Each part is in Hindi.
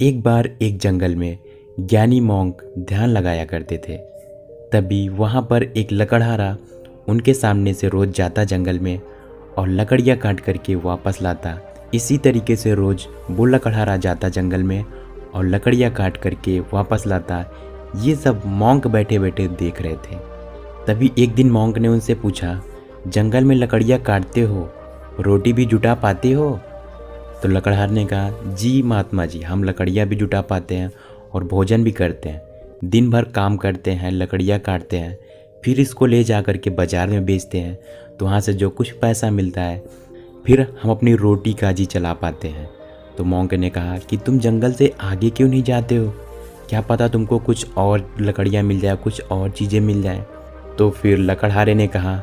एक बार एक जंगल में ज्ञानी मॉन्क ध्यान लगाया करते थे। तभी वहाँ पर एक लकड़हारा उनके सामने से रोज़ जाता जंगल में और लकड़ियाँ काट करके वापस लाता। इसी तरीके से रोज़ वो लकड़हारा जाता जंगल में और लकड़ियाँ काट करके वापस लाता। ये सब मॉन्क बैठे बैठे देख रहे थे। तभी एक दिन मॉन्क ने उनसे पूछा, जंगल में लकड़ियाँ काटते हो, रोटी भी जुटा पाते हो? तो लकड़हार ने कहा, जी महात्मा जी, हम लकड़ियाँ भी जुटा पाते हैं और भोजन भी करते हैं। दिन भर काम करते हैं, लकड़ियाँ काटते हैं, फिर इसको ले जा कर के बाज़ार में बेचते हैं, तो वहाँ से जो कुछ पैसा मिलता है फिर हम अपनी रोटी काजी चला पाते हैं। तो मॉन्क ने कहा कि तुम जंगल से आगे क्यों नहीं जाते हो? क्या पता तुमको कुछ और लकड़ियाँ मिल जाए, कुछ और चीज़ें मिल जाए। तो फिर लकड़हारे ने कहा,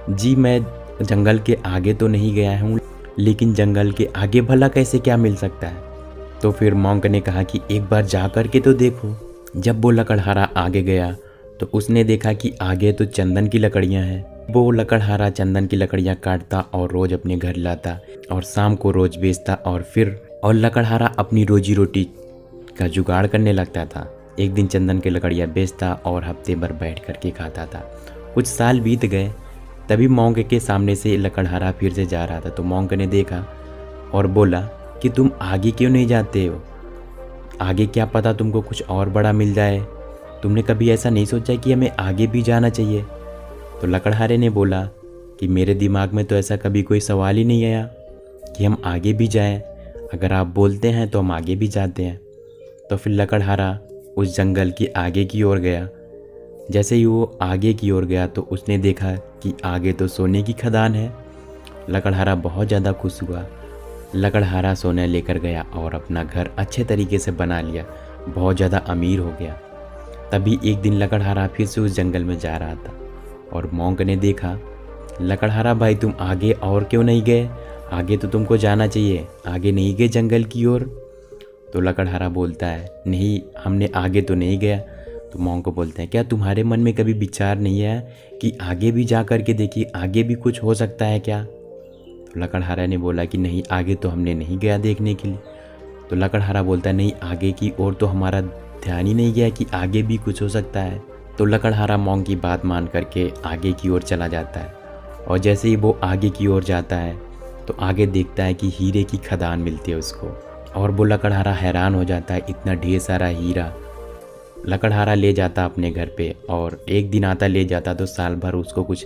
जी मैं जंगल के आगे तो नहीं गया हूँ, लेकिन जंगल के आगे भला कैसे क्या मिल सकता है? तो फिर मॉन्क ने कहा कि एक बार जा कर के तो देखो। जब वो लकड़हारा आगे गया तो उसने देखा कि आगे तो चंदन की लकड़ियाँ हैं। वो लकड़हारा चंदन की लकड़ियाँ काटता और रोज़ अपने घर लाता और शाम को रोज़ बेचता और लकड़हारा अपनी रोजी रोटी का जुगाड़ करने लगता था। एक दिन चंदन की लकड़ियाँ बेचता और हफ्ते भर बैठ कर के खाता था। कुछ साल बीत गए। तभी मॉन्क के सामने से लकड़हारा फिर से जा रहा था। तो मॉन्क ने देखा और बोला कि तुम आगे क्यों नहीं जाते हो? आगे क्या पता तुमको कुछ और बड़ा मिल जाए। तुमने कभी ऐसा नहीं सोचा कि हमें आगे भी जाना चाहिए? तो लकड़हारे ने बोला कि मेरे दिमाग में तो ऐसा कभी कोई सवाल ही नहीं आया कि हम आगे भी जाएं। अगर आप बोलते हैं तो हम आगे भी जाते हैं। तो फिर लकड़हारा उस जंगल के आगे की ओर गया। जैसे ही वो आगे की ओर गया तो उसने देखा कि आगे तो सोने की खदान है। लकड़हारा बहुत ज़्यादा खुश हुआ। लकड़हारा सोना लेकर गया और अपना घर अच्छे तरीके से बना लिया, बहुत ज़्यादा अमीर हो गया। तभी एक दिन लकड़हारा फिर से उस जंगल में जा रहा था और मॉन्क ने देखा, लकड़हारा भाई तुम आगे और क्यों नहीं गए? आगे तो तुमको जाना चाहिए, आगे नहीं गए जंगल की ओर? तो लकड़हारा बोलता है, नहीं हमने आगे तो नहीं गया। तो मॉन्क बोलते हैं, क्या तुम्हारे मन में कभी विचार नहीं आया कि आगे भी जा कर के देखिए, आगे भी कुछ हो सकता है क्या? तो लकड़हारा ने बोला कि नहीं, आगे तो हमने नहीं गया देखने के लिए। तो लकड़हारा बोलता है, नहीं आगे की ओर तो हमारा ध्यान ही नहीं गया कि आगे भी कुछ हो सकता है। तो लकड़हारा मॉन्क की बात मान करके आगे की ओर चला जाता है और जैसे ही वो आगे की ओर जाता है तो आगे देखता है कि हीरे की खदान मिलती है उसको। और वो लकड़हारा हैरान हो जाता है, इतना ढेर सारा हीरा। लकड़हारा ले जाता अपने घर पे और एक दिन आता ले जाता तो साल भर उसको कुछ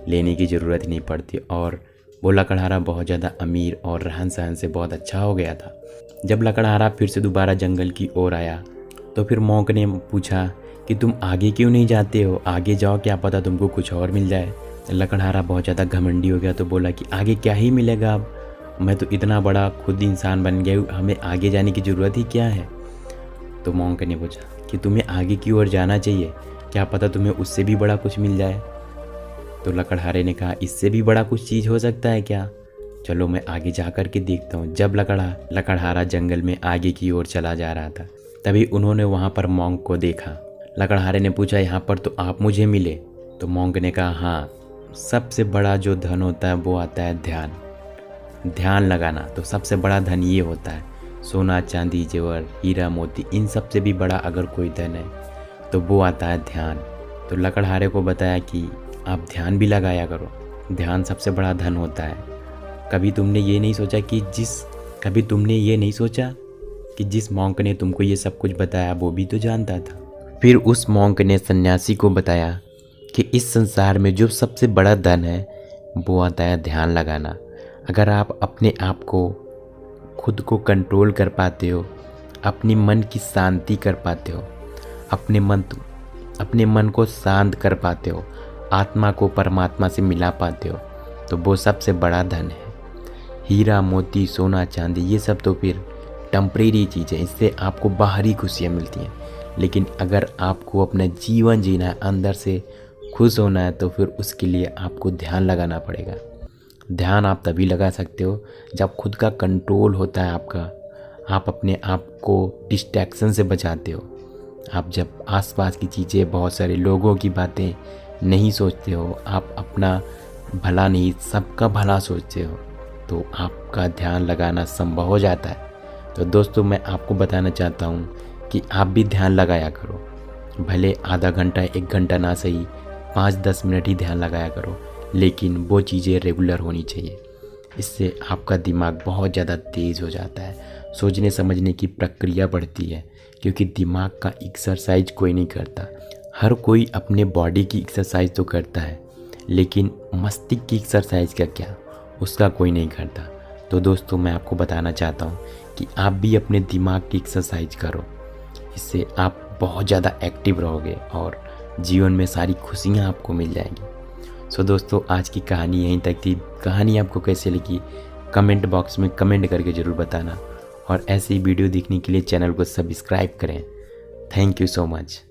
लेने की ज़रूरत ही नहीं पड़ती और वो लकड़हारा बहुत ज़्यादा अमीर और रहन सहन से बहुत अच्छा हो गया था। जब लकड़हारा फिर से दोबारा जंगल की ओर आया तो फिर मॉन्क ने पूछा कि तुम आगे क्यों नहीं जाते हो? आगे जाओ, क्या पता तुमको कुछ और मिल जाए। लकड़हारा बहुत ज़्यादा घमंडी हो गया तो बोला कि आगे क्या ही मिलेगा, अब मैं तो इतना बड़ा खुद इंसान बन गया हूँ, हमें आगे जाने की ज़रूरत ही क्या है। तो मॉन्क ने पूछा कि तुम्हें आगे की ओर जाना चाहिए, क्या पता तुम्हें उससे भी बड़ा कुछ मिल जाए। तो लकड़हारे ने कहा, इससे भी बड़ा कुछ चीज़ हो सकता है क्या? चलो मैं आगे जा कर के देखता हूँ। जब लकड़हारा जंगल में आगे की ओर चला जा रहा था तभी उन्होंने वहाँ पर मॉन्क को देखा। लकड़हारे ने पूछा, यहाँ पर तो आप मुझे मिले? तो मॉन्क ने कहा, हाँ, सबसे बड़ा जो धन होता है वो आता है ध्यान लगाना। तो सबसे बड़ा धन ये होता है, सोना चांदी जेवर हीरा मोती, इन सब से भी बड़ा अगर कोई धन है तो वो आता है ध्यान। तो लकड़हारे को बताया कि आप ध्यान भी लगाया करो, ध्यान सबसे बड़ा धन होता है। कभी तुमने ये नहीं सोचा कि जिस मॉन्क ने तुमको ये सब कुछ बताया वो भी तो जानता था। फिर उस मॉन्क ने सन्यासी को बताया कि इस संसार में जो सबसे बड़ा धन है वो आता है ध्यान लगाना। अगर आप अपने आप को खुद को कंट्रोल कर पाते हो, अपने मन की शांति कर पाते हो, अपने मन को शांत कर पाते हो, आत्मा को परमात्मा से मिला पाते हो, तो वो सबसे बड़ा धन है। हीरा मोती सोना चांदी ये सब तो फिर टेम्परेरी चीज़ें, इससे आपको बाहरी खुशियाँ मिलती हैं। लेकिन अगर आपको अपना जीवन जीना है, अंदर से खुश होना है, तो फिर उसके लिए आपको ध्यान लगाना पड़ेगा। ध्यान आप तभी लगा सकते हो जब खुद का कंट्रोल होता है आपका, आप अपने आप को डिस्ट्रैक्शन से बचाते हो। आप जब आसपास की चीज़ें, बहुत सारे लोगों की बातें नहीं सोचते हो, आप अपना भला नहीं सबका भला सोचते हो, तो आपका ध्यान लगाना संभव हो जाता है। तो दोस्तों मैं आपको बताना चाहता हूँ कि आप भी ध्यान लगाया करो, भले आधा घंटा 1 घंटा ना सही, 5-10 मिनट ही ध्यान लगाया करो, लेकिन वो चीज़ें रेगुलर होनी चाहिए। इससे आपका दिमाग बहुत ज़्यादा तेज़ हो जाता है, सोचने समझने की प्रक्रिया बढ़ती है, क्योंकि दिमाग का एक्सरसाइज कोई नहीं करता। हर कोई अपने बॉडी की एक्सरसाइज तो करता है, लेकिन मस्तिष्क की एक्सरसाइज का क्या, उसका कोई नहीं करता। तो दोस्तों मैं आपको बताना चाहता हूँ कि आप भी अपने दिमाग की एक्सरसाइज करो, इससे आप बहुत ज़्यादा एक्टिव रहोगे और जीवन में सारी खुशियाँ आपको मिल जाएंगी। सो दोस्तों आज की कहानी यहीं तक थी। कहानी आपको कैसे लगी कमेंट बॉक्स में कमेंट करके ज़रूर बताना, और ऐसी वीडियो देखने के लिए चैनल को सब्सक्राइब करें। Thank you so much.